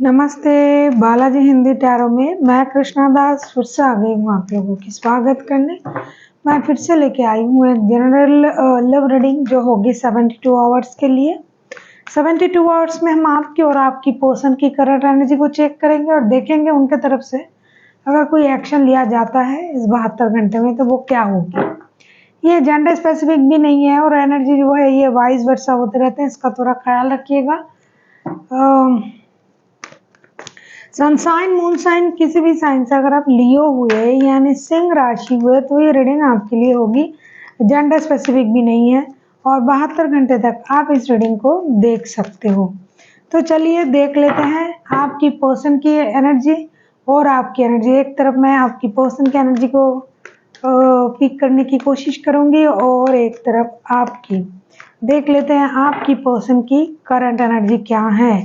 नमस्ते, बालाजी हिंदी टैरो में मैं कृष्णा दास फिर से आ गई हूँ आप लोगों की स्वागत करने। मैं फिर से लेके आई हूँ एक जनरल लव रीडिंग जो होगी 72 आवर्स के लिए। 72 आवर्स में हम आपकी और आपकी पर्सन की करंट एनर्जी को चेक करेंगे और देखेंगे उनके तरफ से अगर कोई एक्शन लिया जाता है इस 72 घंटे में तो वो क्या होगी। ये जेंडर स्पेसिफिक भी नहीं है और एनर्जी जो है ये वाइस वर्सा होते रहते हैं, इसका थोड़ा ख्याल रखिएगा। सन साइन मून साइन किसी भी साइन से अगर आप लियो हुए यानी सिंह राशि हुए तो ये रीडिंग आपके लिए होगी। जेंडर स्पेसिफिक भी नहीं है और 72 घंटे तक आप इस रीडिंग को देख सकते हो। तो चलिए देख लेते हैं आपकी पर्सन की एनर्जी और आपकी एनर्जी। एक तरफ मैं आपकी पर्सन की एनर्जी को पिक करने की कोशिश करूंगी और एक तरफ आपकी। देख लेते हैं आपकी पर्सन की करंट एनर्जी क्या है।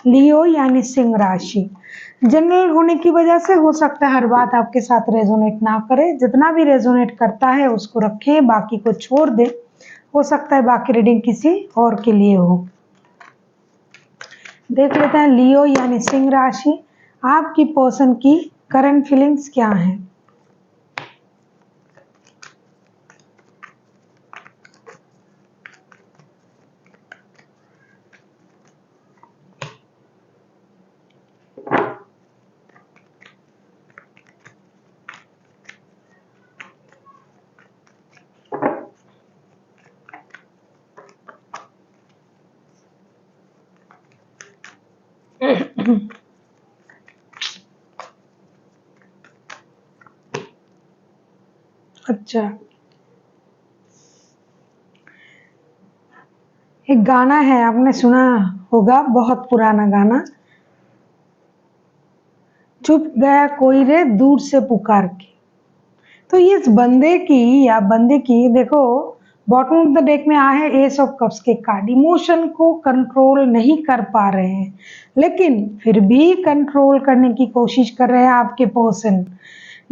लियो यानी सिंह राशि जनरल होने की वजह से हो सकता है हर बात आपके साथ रेजोनेट ना करे, जितना भी रेजोनेट करता है उसको रखें, बाकी को छोड़ दे। हो सकता है बाकी रीडिंग किसी और के लिए हो। देख लेते हैं लियो यानी सिंह राशि आपकी पर्सन की करंट फीलिंग्स क्या है। अच्छा, एक गाना है आपने सुना होगा, बहुत पुराना गाना, चुप गया कोई रे दूर से पुकार के। तो ये इस बंदे की या बंदे की देखो बॉटम ऑफ द डेक में आए हैं एस ऑफ कप्स के कार्ड। इमोशन को कंट्रोल नहीं कर पा रहे हैं लेकिन फिर भी कंट्रोल करने की कोशिश कर रहे हैं आपके person.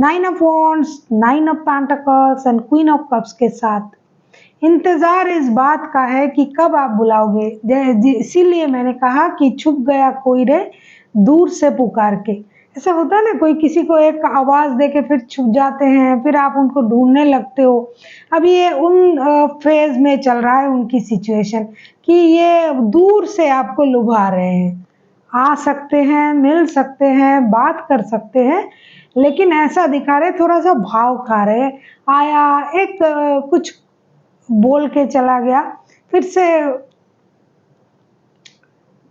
9 of wands, 9 of pentacles and queen of cups के साथ इंतजार इस बात का है कि कब आप बुलाओगे। इसीलिए मैंने कहा कि छुप गया कोई रे दूर से पुकार के। ऐसा होता है ना, कोई किसी को एक आवाज दे के फिर छुप जाते हैं, फिर आप उनको ढूंढने लगते हो। अब ये उन फेज में चल रहा है उनकी सिचुएशन कि ये दूर से आपको लुभा रहे हैं। आ सकते हैं, मिल सकते हैं, बात कर सकते हैं, लेकिन ऐसा दिखा रहे थोड़ा सा भाव खा रहे। आया एक कुछ बोल के चला गया, फिर से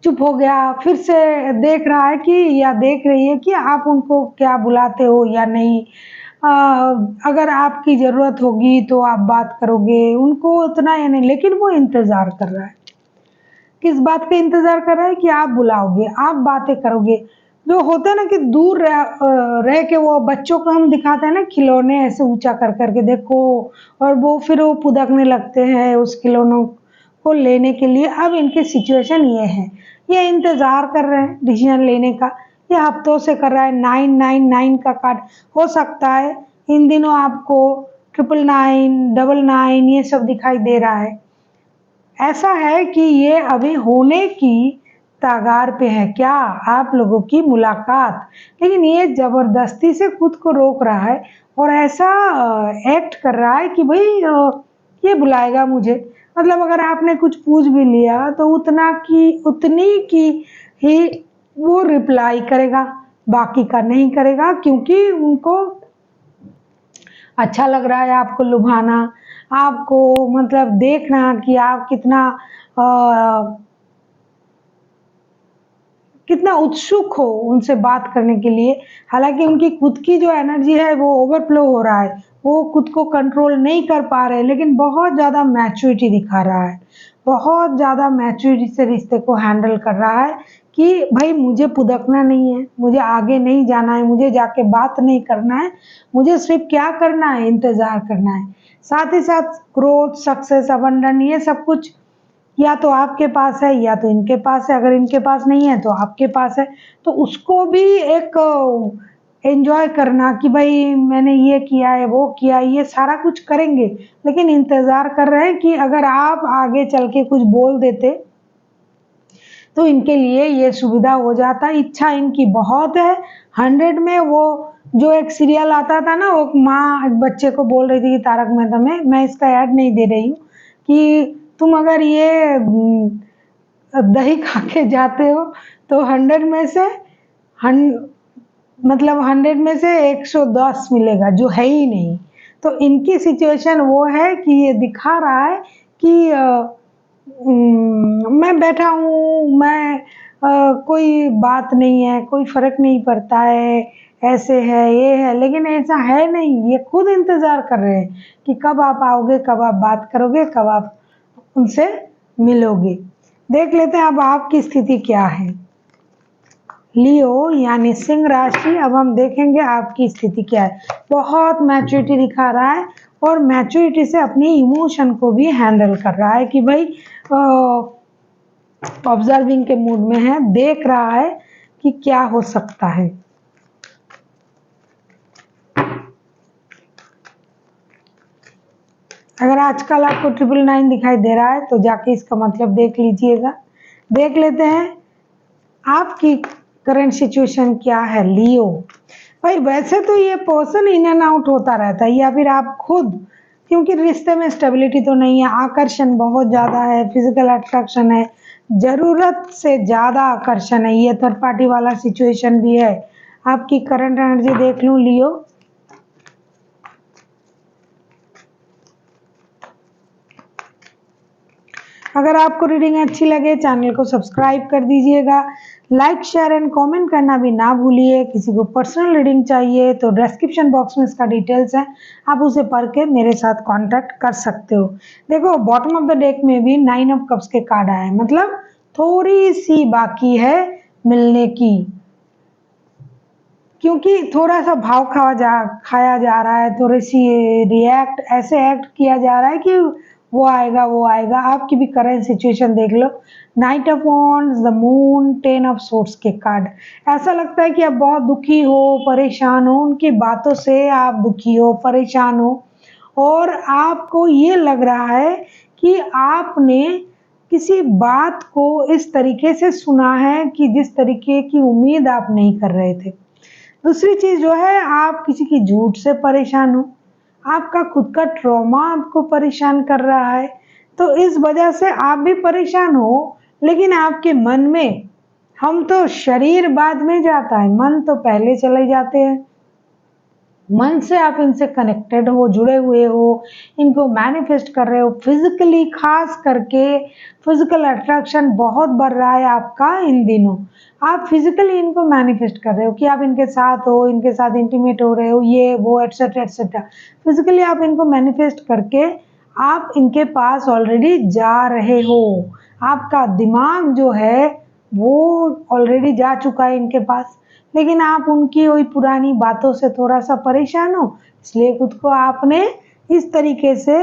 चुप हो गया, फिर से देख रहा है कि या देख रही है कि आप उनको क्या बुलाते हो या नहीं। अ, अगर आपकी ज़रूरत होगी तो आप बात करोगे, उनको उतना या नहीं, लेकिन वो इंतज़ार कर रहा है। किस बात का इंतज़ार कर रहा है कि आप बुलाओगे, आप बातें करोगे। जो होता है ना कि दूर रह के वो बच्चों को हम दिखाते हैं ना खिलौने ऐसे ऊंचा कर करके देखो, और वो फिर वो पुदकने लगते हैं उस खिलौनों को लेने के लिए। अब इनकी सिचुएशन ये है, ये इंतजार कर रहे हैं डिसीजन लेने का। ये हफ्तों से कर रहा है। 999 का कार्ड हो सकता है इन दिनों आपको 999 99 ये सब दिखाई दे रहा है। ऐसा है कि ये अभी होने की तागार पे है क्या आप लोगों की मुलाकात, लेकिन ये जबरदस्ती से खुद को रोक रहा है और ऐसा एक्ट कर रहा है कि भाई ये बुलाएगा मुझे। मतलब अगर आपने कुछ पूछ भी लिया तो उतनी की ही वो रिप्लाई करेगा, बाकी का नहीं करेगा, क्योंकि उनको अच्छा लग रहा है आपको लुभाना, आपको मतलब देखना कि आप कितना उत्सुक हो उनसे बात करने के लिए। हालांकि उनकी खुद की जो एनर्जी है वो ओवरफ्लो हो रहा है, वो खुद को कंट्रोल नहीं कर पा रहे, लेकिन बहुत ज़्यादा मैच्योरिटी दिखा रहा है, बहुत ज़्यादा मैच्योरिटी से रिश्ते को हैंडल कर रहा है कि भाई मुझे पुदकना नहीं है, मुझे आगे नहीं जाना है, मुझे जाके बात नहीं करना है, मुझे सिर्फ क्या करना है, इंतज़ार करना है। साथ ही साथ ग्रोथ, सक्सेस, अबंडन ये सब कुछ या तो आपके पास है या तो इनके पास है। अगर इनके पास नहीं है तो आपके पास है, तो उसको भी एक एंजॉय करना कि भाई मैंने ये किया है, वो किया है, ये सारा कुछ करेंगे, लेकिन इंतज़ार कर रहे हैं कि अगर आप आगे चल के कुछ बोल देते तो इनके लिए ये सुविधा हो जाता। इच्छा इनकी बहुत है। 100 में वो जो एक सीरियल आता था ना, वो माँ एक बच्चे को बोल रही थी कि तारक मेहता में, मैं इसका ऐड नहीं दे रही हूँ, कि तुम अगर ये दही खा के जाते हो तो 100 में से मतलब 100 में से 110 मिलेगा, जो है ही नहीं। तो इनकी सिचुएशन वो है कि ये दिखा रहा है कि मैं बैठा हूँ, मैं कोई बात नहीं है, कोई फर्क नहीं पड़ता है, ऐसे है, ये है, लेकिन ऐसा है नहीं। ये खुद इंतजार कर रहे हैं कि कब आप आओगे, कब आप बात करोगे, कब आप उनसे मिलोगे। देख लेते हैं अब आपकी स्थिति क्या है। लियो यानी सिंह राशि, अब हम देखेंगे आपकी स्थिति क्या है। बहुत मैच्योरिटी दिखा रहा है और मैच्योरिटी से अपनी इमोशन को भी हैंडल कर रहा है कि भाई ऑब्जर्विंग के मूड में है, देख रहा है कि क्या हो सकता है। अगर आजकल आपको 999 दिखाई दे रहा है तो जाके इसका मतलब देख लीजिएगा। देख लेते हैं आपकी करंट सिचुएशन क्या है लियो। भाई वैसे तो ये पर्सन इन एंड आउट होता रहता है, या फिर आप खुद, क्योंकि रिश्ते में स्टेबिलिटी तो नहीं है, आकर्षण बहुत ज़्यादा है, फिजिकल अट्रैक्शन है, ज़रूरत से ज़्यादा आकर्षण है, ये थर्ड पार्टी वाला सिचुएशन भी है। आपकी करंट एनर्जी देख लूँ लियो। अगर आपको रीडिंग अच्छी लगे चैनल को सब्सक्राइब कर दीजिएगा, लाइक शेयर एंड कमेंट करना भी ना भूलिए। किसी को पर्सनल रीडिंग चाहिए तो डिस्क्रिप्शन बॉक्स में इसका डिटेल्स है, आप उसे पढ़ के मेरे साथ कांटेक्ट कर सकते हो। देखो बॉटम ऑफ द डेक में भी 9 ऑफ कप्स के कार्ड आए, मतलब थोड़ी सी बाकी है मिलने की, क्योंकि थोड़ा सा भाव खाया जा रहा है, थोड़ी सी ऐसे एक्ट किया जा रहा है कि वो आएगा वो आएगा। आपकी भी करंट सिचुएशन देख लो, knight of wands, the moon, 10 of swords के कार्ड। ऐसा लगता है कि आप बहुत दुखी हो, परेशान हो, उनकी बातों से आप दुखी हो, परेशान हो, और आपको ये लग रहा है कि आपने किसी बात को इस तरीके से सुना है कि जिस तरीके की उम्मीद आप नहीं कर रहे थे। दूसरी चीज जो है, आप किसी की झूठ से परेशान हो, आपका खुद का ट्रॉमा आपको परेशान कर रहा है, तो इस वजह से आप भी परेशान हो। लेकिन आपके मन में, हम तो शरीर बाद में जाता है, मन तो पहले चले जाते हैं। मन से आप इनसे कनेक्टेड हो, जुड़े हुए हो, इनको मैनिफेस्ट कर रहे हो फिजिकली, खास करके फिजिकल अट्रैक्शन बहुत बढ़ रहा है आपका इन दिनों। आप फिजिकली इनको मैनिफेस्ट कर रहे हो कि आप इनके साथ हो, इनके साथ इंटीमेट हो रहे हो, ये वो एटसेट्रा एटसेट्रा। फिजिकली आप इनको मैनिफेस्ट करके आप इनके पास ऑलरेडी जा रहे हो। आपका दिमाग जो है वो ऑलरेडी जा चुका है इनके पास, लेकिन आप उनकी वही पुरानी बातों से थोड़ा सा परेशान हो, इसलिए खुद को आपने इस तरीके से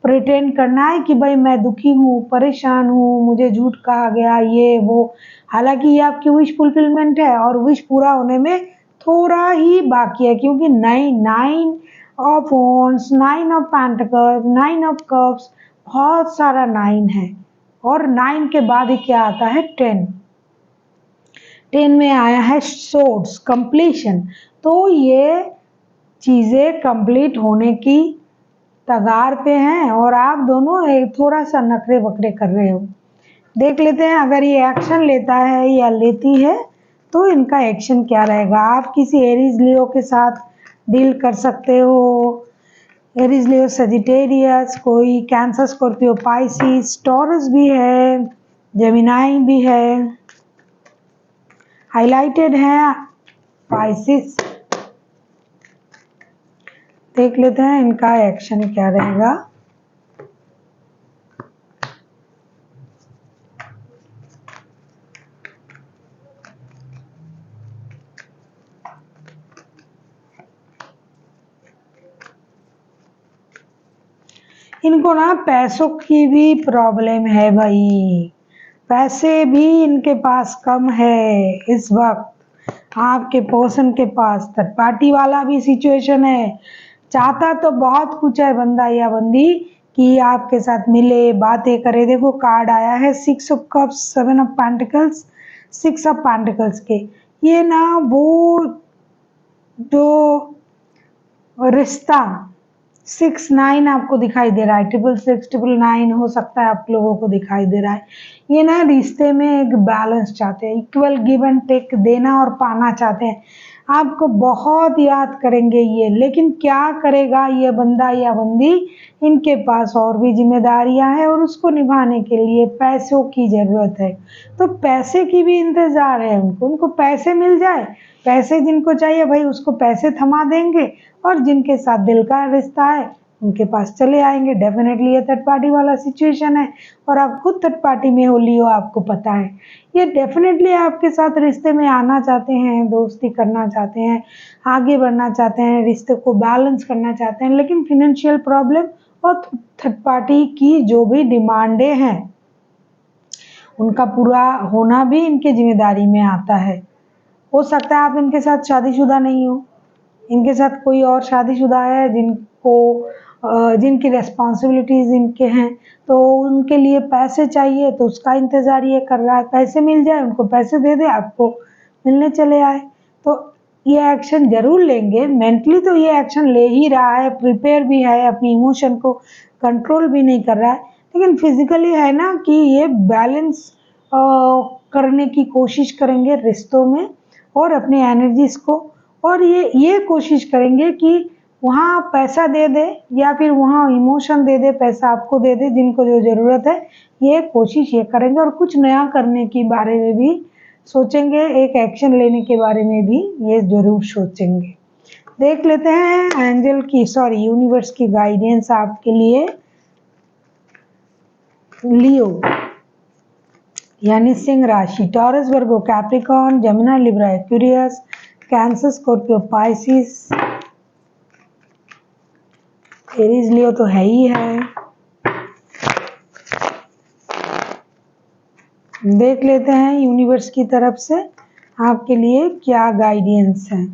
प्रिटेंड करना है कि भाई मैं दुखी हूँ, परेशान हूँ, मुझे झूठ कहा गया, ये वो। हालांकि ये आपकी विश फुलफिलमेंट है और विश पूरा होने में थोड़ा ही बाकी है, क्योंकि 9 of wands, 9 of pentacles, 9 of cups, बहुत सारा 9 है, और 9 के बाद ही क्या आता है 10 में आया है सोर्ड्स, कंप्लीशन। तो ये चीजें कंप्लीट होने की तगार पे हैं और आप दोनों एक थोड़ा सा नखरे बकरे कर रहे हो। देख लेते हैं अगर ये एक्शन लेता है या लेती है तो इनका एक्शन क्या रहेगा। आप किसी एरीज लियो के साथ डील कर सकते हो, एरीज लियो सजिटेरियस, कोई कैंसर, स्कॉर्पियो, पाइसिस, टॉरस भी है, जेमिनाई भी है, हाइलाइटेड है पाइसिस। देख लेते हैं इनका एक्शन क्या रहेगा। इनको ना पैसों की भी प्रॉब्लम है भाई, पैसे भी इनके पास कम है इस वक्त। आपके पर्सन के पास थर्ड पार्टी वाला भी सिचुएशन है, चाहता तो बहुत कुछ है बंदा या बंदी कि आपके साथ मिले, बातें करे। देखो कार्ड आया है 6 of cups, 7 of pentacles, 6 of pentacles के। ये ना वो जो रिश्ता 6-9 आपको दिखाई दे रहा है, 666-999 हो सकता है आप लोगों को दिखाई दे रहा है। ये ना रिश्ते में एक बैलेंस चाहते हैं, इक्वल गिव एंड टेक, देना और पाना चाहते हैं। आपको बहुत याद करेंगे ये, लेकिन क्या करेगा ये बंदा या बंदी, इनके पास और भी जिम्मेदारियां हैं और उसको निभाने के लिए पैसों की ज़रूरत है। तो पैसे की भी इंतज़ार है उनको पैसे मिल जाए, पैसे जिनको चाहिए भाई उसको पैसे थमा देंगे, और जिनके साथ दिल का रिश्ता है उनके पास चले आएंगे। डेफिनेटली ये थर्ड पार्टी वाला सिचुएशन है, और आप खुद थर्ड पार्टी में हो लियो, आपको पता है। ये डेफिनेटली आपके साथ रिश्ते में आना चाहते हैं, दोस्ती करना चाहते हैं, आगे बढ़ना चाहते हैं, रिश्ते को बैलेंस करना चाहते हैं, लेकिन फिनेंशियल प्रॉब्लम और थर्ड पार्टी की जो भी डिमांडें हैं उनका पूरा होना भी इनके जिम्मेदारी में आता है। हो सकता है आप इनके साथ शादीशुदा नहीं हो, इनके साथ कोई और शादीशुदा है जिनकी रेस्पॉन्सिबिलिटीज़ इनके हैं, तो उनके लिए पैसे चाहिए तो उसका इंतज़ार ये कर रहा है, पैसे मिल जाए, उनको पैसे दे दे, आपको मिलने चले आए। तो ये एक्शन ज़रूर लेंगे, मेंटली तो ये एक्शन ले ही रहा है, प्रिपेयर भी है, अपनी इमोशन को कंट्रोल भी नहीं कर रहा है, लेकिन फिजिकली है ना कि ये बैलेंस करने की कोशिश करेंगे रिश्तों में और अपने एनर्जीज को, और ये कोशिश करेंगे कि वहाँ पैसा दे दे या फिर वहाँ इमोशन दे दे, पैसा आपको दे दे, जिनको जो ज़रूरत है ये कोशिश ये करेंगे, और कुछ नया करने के बारे में भी सोचेंगे, एक एक्शन लेने के बारे में भी ये ज़रूर सोचेंगे। देख लेते हैं एंजल की यूनिवर्स की गाइडेंस आपके लिए लियो यानी सिंह राशि, Taurus, Virgo, Capricorn, Gemini, Libra, Aquarius, Cancer, Scorpio, Pisces, Aries, Leo तो है ही है। देख लेते हैं यूनिवर्स की तरफ से आपके लिए क्या गाइडेंस है।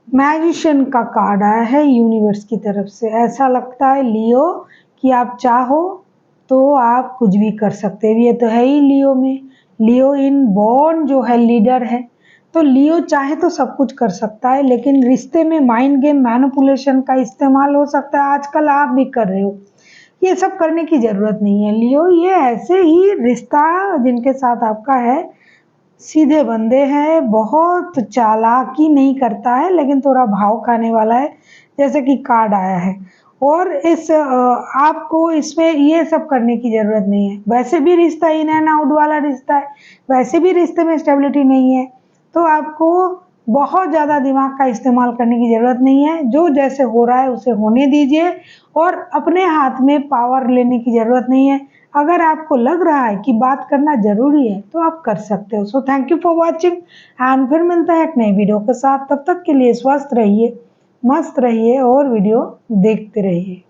मैजिशियन का कार्ड आया है यूनिवर्स की तरफ से। ऐसा लगता है लियो कि आप चाहो तो आप कुछ भी कर सकते हैं, ये तो है ही लियो में। लियो इन बॉर्न जो है लीडर है, तो लियो चाहे तो सब कुछ कर सकता है, लेकिन रिश्ते में माइंड गेम, मैनिपुलेशन का इस्तेमाल हो सकता है, आजकल आप भी कर रहे हो। ये सब करने की ज़रूरत नहीं है लियो, ये ऐसे ही रिश्ता जिनके साथ आपका है सीधे बंदे हैं, बहुत चालाकी नहीं करता है, लेकिन थोड़ा भाव खाने वाला है, जैसे कि कार्ड आया है। और आपको इसमें ये सब करने की ज़रूरत नहीं है, वैसे भी रिश्ता इन एंड आउट वाला रिश्ता है, वैसे भी रिश्ते में स्टेबिलिटी नहीं है, तो आपको बहुत ज़्यादा दिमाग का इस्तेमाल करने की ज़रूरत नहीं है। जो जैसे हो रहा है उसे होने दीजिए, और अपने हाथ में पावर लेने की ज़रूरत नहीं है। अगर आपको लग रहा है कि बात करना ज़रूरी है तो आप कर सकते हो। So thank you for watching, and फिर मिलता है एक नई वीडियो के साथ। तब तक के लिए स्वस्थ रहिए, मस्त रहिए और वीडियो देखते रहिए।